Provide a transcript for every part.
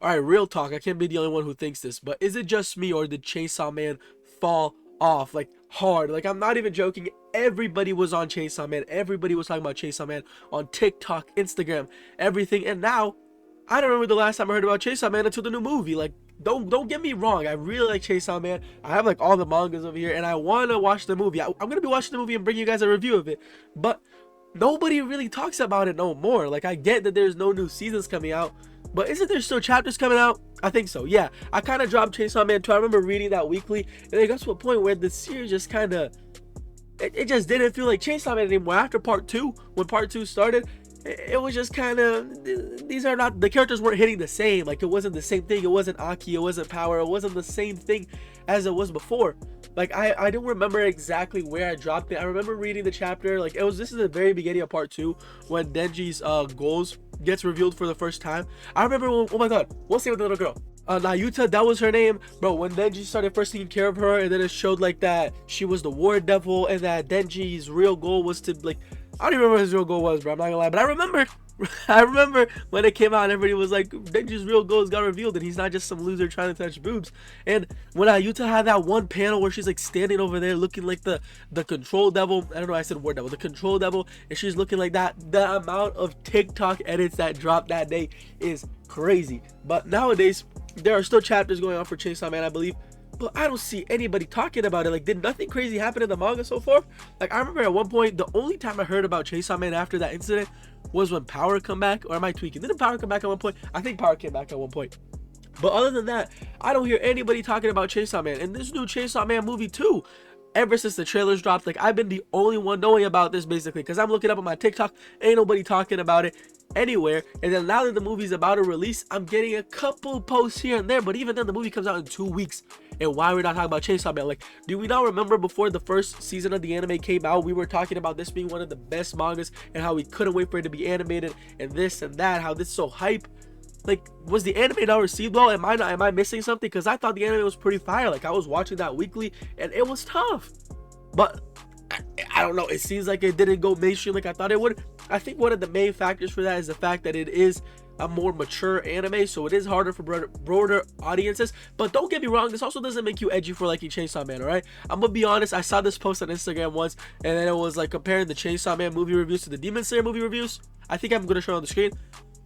All right, real talk. I can't be the only one who thinks this, but is it just me or did Chainsaw Man fall off like hard? Like I'm not even joking. Everybody was on Chainsaw Man. Everybody was talking about Chainsaw Man on TikTok, Instagram, everything. And now, I don't remember the last time I heard about Chainsaw Man until the new movie. Like, don't get me wrong. I really like Chainsaw Man. I have like all the mangas over here, and I want to watch the movie. I'm gonna be watching the movie and bring you guys a review of it. But nobody really talks about it no more. Like I get that there's no new seasons coming out, but isn't there still chapters coming out? I think so. Yeah, I kind of dropped Chainsaw Man 2. I remember reading that weekly, and it got to a point where the series just kind of it just didn't feel like Chainsaw Man anymore. After part 2, when part 2 started, it was just kind of, these are not, the characters weren't hitting the same. Like it wasn't the same thing. It wasn't Aki, it wasn't Power, it wasn't the same thing as it was before. Like I don't remember exactly where I dropped it. I remember reading the chapter, like this is the very beginning of part 2 when Denji's goals gets revealed for the first time. I remember when, oh my god, what's the name of the little girl? Nayuta, that was her name, bro. When Denji started first taking care of her, and then it showed like that she was the war devil, and that Denji's real goal was to like, I don't even remember what his real goal was, bro. I'm not gonna lie, but I remember, I remember when it came out, and everybody was like, Denji's real goals got revealed, and he's not just some loser trying to touch boobs. And when Ayuta had that one panel where she's like standing over there looking like the control devil, I don't know, I said war devil, the control devil, and she's looking like that. The amount of TikTok edits that dropped that day is crazy. But nowadays, there are still chapters going on for Chainsaw Man, I believe, but I don't see anybody talking about it. Like, did nothing crazy happen in the manga so far? Like, I remember at one point, the only time I heard about Chainsaw Man after that incident was when Power come back, or am I tweaking? Didn't Power come back at one point? I think Power came back at one point. But other than that, I don't hear anybody talking about Chainsaw Man. And this new Chainsaw Man movie too, ever since the trailers dropped, like I've been the only one knowing about this basically, because I'm looking up on my TikTok, ain't nobody talking about it anywhere. And then now that the movie's about to release, I'm getting a couple posts here and there, but even then the movie comes out in 2 weeks. And why we're not talking about Chainsaw Man? Like, do we not remember before the first season of the anime came out, we were talking about this being one of the best mangas and how we couldn't wait for it to be animated and this and that, how this is so hype. Like, was the anime not received well? Am I missing something? Because I thought the anime was pretty fire. Like, I was watching that weekly and it was tough, but I don't know, it seems like it didn't go mainstream like I thought it would. I think one of the main factors for that is the fact that it is a more mature anime, so it is harder for broader audiences. But don't get me wrong, this also doesn't make you edgy for liking Chainsaw Man, alright? I'm gonna be honest, I saw this post on Instagram once, and then it was like comparing the Chainsaw Man movie reviews to the Demon Slayer movie reviews. I think I'm gonna show it on the screen,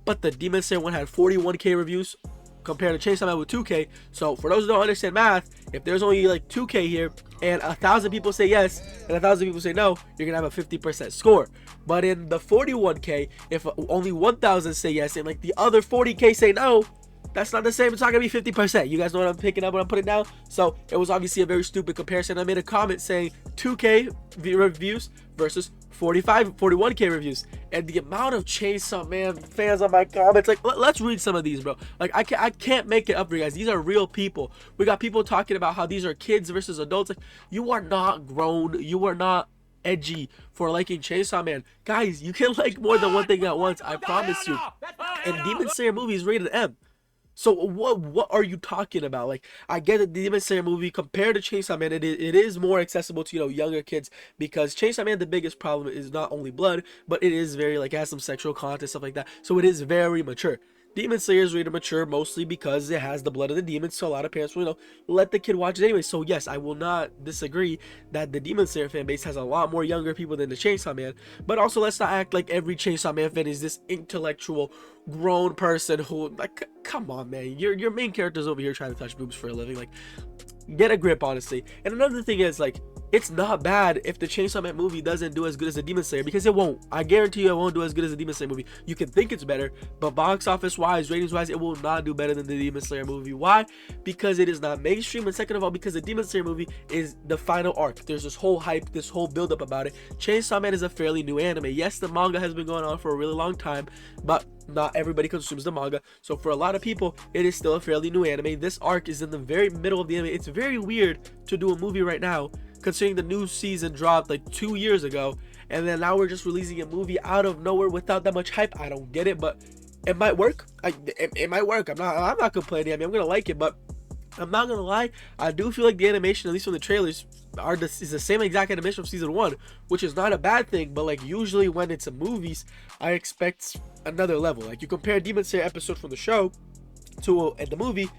but the Demon Slayer one had 41k reviews compared to Chainsaw Man with 2k. So for those who don't understand math, if there's only like 2k here and 1,000 people say yes and 1,000 people say no, you're gonna have a 50% score. But in the 41k, if only 1,000 say yes and like the other 40k say no, that's not the same. It's not gonna be 50%. You guys know what I'm picking up, what I'm putting down? So it was obviously a very stupid comparison. I made a comment saying 2k reviews versus 41k reviews, and the amount of Chainsaw Man fans on my comments, like, let's read some of these, bro. Like, I can't make it up for you guys. These are real people. We got people talking about how these are kids versus adults. Like, you are not grown, you are not edgy for liking Chainsaw Man. Guys, you can like more than one thing at once, I promise you. And Demon Slayer movie is rated M. So what are you talking about? Like, I get that the Demon Slayer movie compared to Chainsaw Man, it is more accessible to, you know, younger kids, because Chainsaw Man, the biggest problem is not only blood, but it is very, like, it has some sexual content, stuff like that. So it is very mature. Demon Slayer is rated mature mostly because it has the blood of the demons, so a lot of parents will, you know, let the kid watch it anyway. So yes, I will not disagree that the Demon Slayer fan base has a lot more younger people than the Chainsaw Man, but also let's not act like every Chainsaw Man fan is this intellectual grown person who, like, come on, man, your main character's over here trying to touch boobs for a living. Like, get a grip, honestly. And another thing is, like, it's not bad if the Chainsaw Man movie doesn't do as good as the Demon Slayer, because it won't. I guarantee you it won't do as good as the Demon Slayer movie. You can think it's better, but box office wise, ratings wise, it will not do better than the Demon Slayer movie. Why? Because it is not mainstream, and second of all, because the Demon Slayer movie is the final arc. There's this whole hype, this whole build up about it. Chainsaw Man is a fairly new anime. Yes, the manga has been going on for a really long time, but not everybody consumes the manga. So for a lot of people, it is still a fairly new anime. This arc is in the very middle of the anime. It's very weird to do a movie right now, considering the new season dropped like 2 years ago, and then now we're just releasing a movie out of nowhere without that much hype. I don't get it, but it might work. It might work. I'm not complaining. I mean, I'm gonna like it, but I'm not gonna lie, I do feel like the animation, at least from the trailers, is the same exact animation from season 1, which is not a bad thing. But like, usually when it's a movies, I expect another level. Like, you compare Demon Slayer episode from the show to the movie,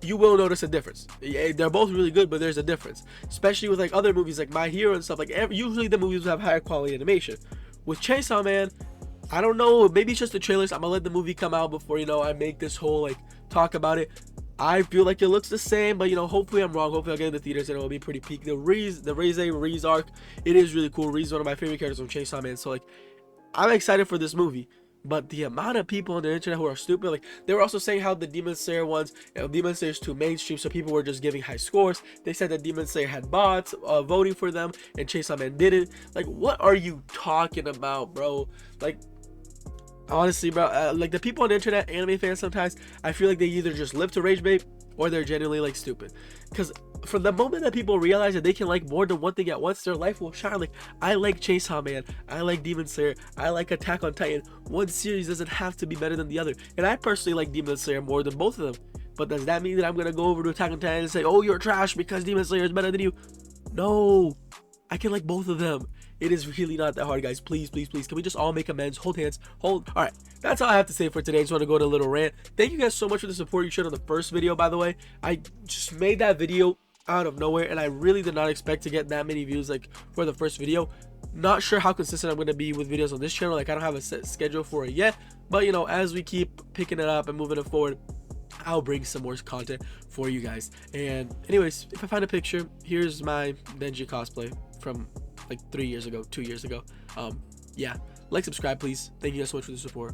you will notice a difference. They're both really good, but there's a difference, especially with like other movies like My Hero and stuff. Like usually the movies have higher quality animation. With Chainsaw Man, I don't know, maybe it's just the trailers. I'm gonna let the movie come out before, you know, I make this whole like talk about it. I feel like it looks the same, but you know, hopefully I'm wrong. Hopefully I'll get in the theaters and it'll be pretty peak. The Reese arc, it is really cool. Reese is one of my favorite characters from Chainsaw Man, so like I'm excited for this movie. But the amount of people on the internet who are stupid, like they were also saying how the Demon Slayer ones, you know, Demon Slayer is too mainstream, so people were just giving high scores. They said that Demon Slayer had bots voting for them and Chainsaw Man didn't. Like, what are you talking about, bro? Like, honestly, bro, like the people on the internet, anime fans, sometimes I feel like they either just live to rage bait or they're genuinely like stupid. Because from the moment that people realize that they can like more than one thing at once, their life will shine. Like, I like Chainsaw Man, I like Demon Slayer, I like Attack on Titan. One series doesn't have to be better than the other, and I personally like Demon Slayer more than both of them. But does that mean that I'm gonna go over to Attack on Titan and say, oh, you're trash because Demon Slayer is better than you? No, I can like both of them. It is really not that hard, guys. Please, please, please, can we just all make amends? Hold hands. All right, that's all I have to say for today. I just want to go to a little rant. Thank you guys so much for the support you showed on the first video, by the way. I just made that video out of nowhere, and I really did not expect to get that many views like for the first video. Not sure how consistent I'm going to be with videos on this channel. Like, I don't have a set schedule for it yet, but you know, as we keep picking it up and moving it forward, I'll bring some more content for you guys. And anyways, if I find a picture, here's my Benji cosplay from like 3 years ago, 2 years ago. Yeah, like, subscribe, please. Thank you guys so much for the support.